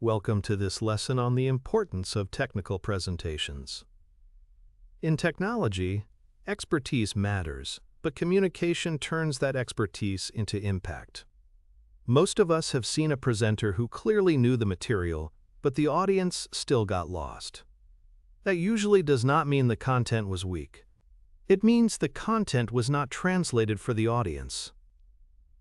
Welcome to this lesson on the importance of technical presentations. In technology, expertise matters, but communication turns that expertise into impact. Most of us have seen a presenter who clearly knew the material, but the audience still got lost. That usually does not mean the content was weak. It means the content was not translated for the audience.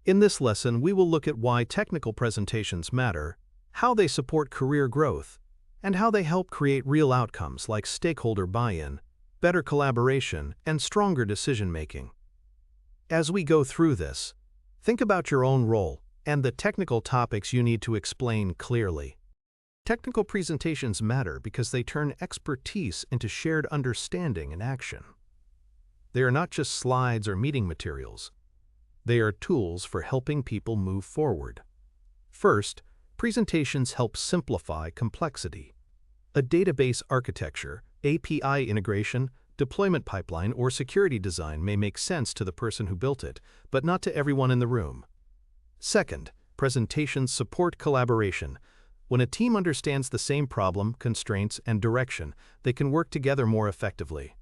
In this lesson, we will look at why technical presentations matter, how they support career growth, and how they help create real outcomes like stakeholder buy-in, better collaboration, and stronger decision-making. As we go through this, think about your own role and the technical topics you need to explain clearly. Technical presentations matter because they turn expertise into shared understanding and action. They are not just slides or meeting materials. They are tools for helping people move forward. First, presentations help simplify complexity. A database architecture, API integration, deployment pipeline, or security design may make sense to the person who built it, but not to everyone in the room. Second, presentations support collaboration. When a team understands the same problem, constraints, and direction, they can work together more effectively.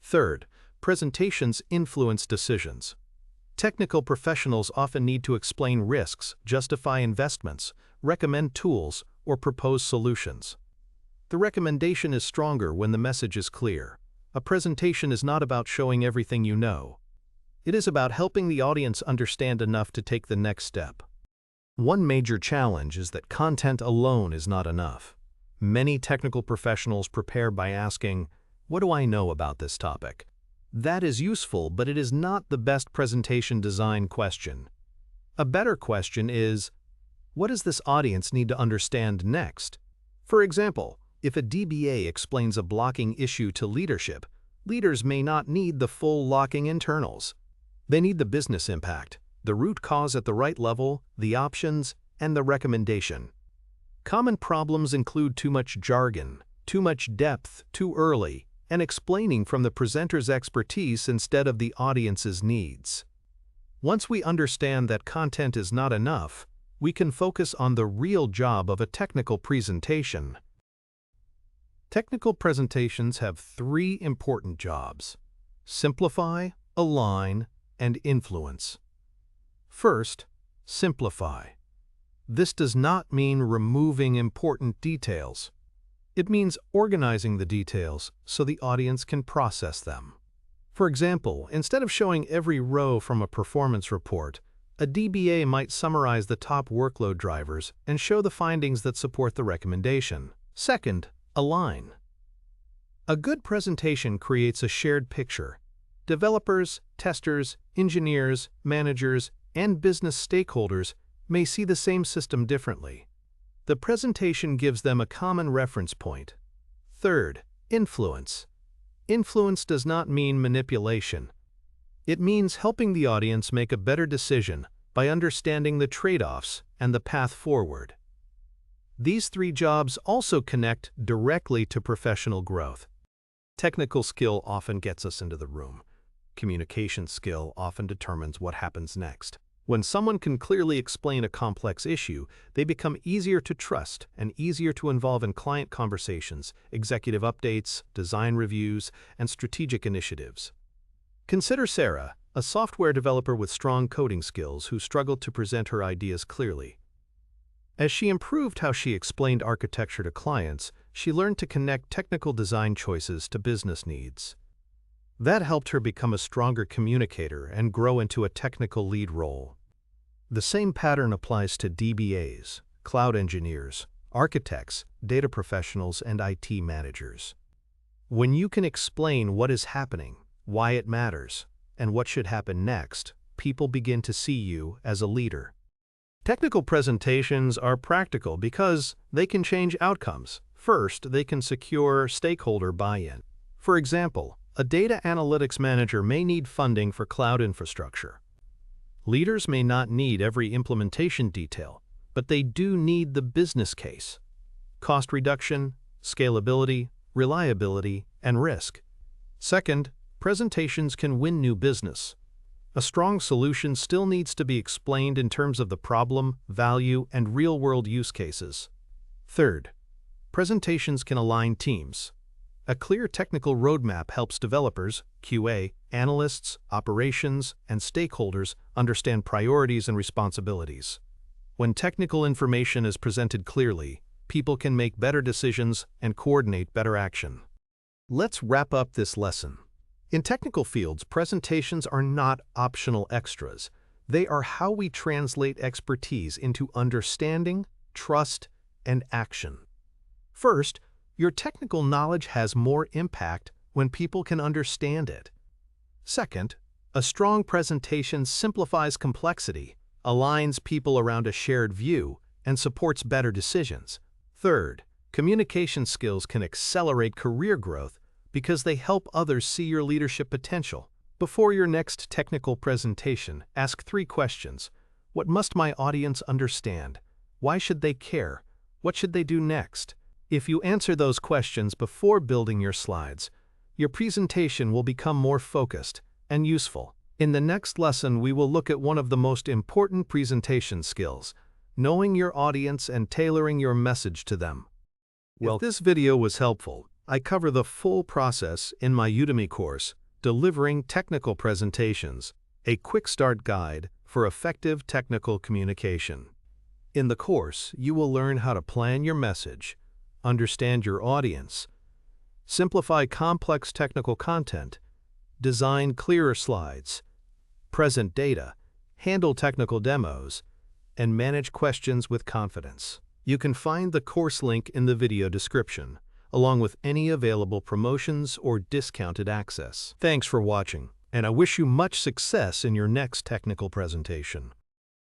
Third, presentations influence decisions. Technical professionals often need to explain risks, justify investments, recommend tools, or propose solutions. The recommendation is stronger when the message is clear. A presentation is not about showing everything you know. It is about helping the audience understand enough to take the next step. One major challenge is that content alone is not enough. Many technical professionals prepare by asking, "What do I know about this topic?" That is useful, but it is not the best presentation design question. A better question is, what does this audience need to understand next? For example, if a DBA explains a blocking issue to leadership, leaders may not need the full locking internals. They need the business impact, the root cause at the right level, the options, and the recommendation. Common problems include too much jargon, too much depth, too early, and explaining from the presenter's expertise instead of the audience's needs. Once we understand that content is not enough, we can focus on the real job of a technical presentation. Technical presentations have three important jobs: simplify, align, and influence. First, simplify. This does not mean removing important details. It means organizing the details so the audience can process them. For example, instead of showing every row from a performance report, a DBA might summarize the top workload drivers and show the findings that support the recommendation. Second, align. A good presentation creates a shared picture. Developers, testers, engineers, managers, and business stakeholders may see the same system differently. The presentation gives them a common reference point. Third, influence. Influence does not mean manipulation. It means helping the audience make a better decision by understanding the trade-offs and the path forward. These three jobs also connect directly to professional growth. Technical skill often gets us into the room. Communication skill often determines what happens next. When someone can clearly explain a complex issue, they become easier to trust and easier to involve in client conversations, executive updates, design reviews, and strategic initiatives. Consider Sarah, a software developer with strong coding skills who struggled to present her ideas clearly. As she improved how she explained architecture to clients, she learned to connect technical design choices to business needs. That helped her become a stronger communicator and grow into a technical lead role. The same pattern applies to DBAs, cloud engineers, architects, data professionals, and IT managers. When you can explain what is happening, why it matters, and what should happen next, people begin to see you as a leader. Technical presentations are practical because they can change outcomes. First, they can secure stakeholder buy-in. For example, a data analytics manager may need funding for cloud infrastructure. Leaders may not need every implementation detail, but they do need the business case: cost reduction, scalability, reliability, and risk. Second, presentations can win new business. A strong solution still needs to be explained in terms of the problem, value, and real-world use cases. Third, presentations can align teams. A clear technical roadmap helps developers, QA, analysts, operations, and stakeholders understand priorities and responsibilities. When technical information is presented clearly, people can make better decisions and coordinate better action. Let's wrap up this lesson. In technical fields, presentations are not optional extras. They are how we translate expertise into understanding, trust, and action. First, your technical knowledge has more impact when people can understand it. Second, a strong presentation simplifies complexity, aligns people around a shared view, and supports better decisions. Third, communication skills can accelerate career growth because they help others see your leadership potential. Before your next technical presentation, ask 3 questions. What must my audience understand? Why should they care? What should they do next? If you answer those questions before building your slides, your presentation will become more focused and useful. In the next lesson, we will look at one of the most important presentation skills, knowing your audience and tailoring your message to them. Well, if this video was helpful, I cover the full process in my Udemy course, Delivering Technical Presentations, a quick start guide for effective technical communication. In the course, you will learn how to plan your message, understand your audience, simplify complex technical content, design clearer slides, present data, handle technical demos, and manage questions with confidence. You can find the course link in the video description, along with any available promotions or discounted access. Thanks for watching, and I wish you much success in your next technical presentation.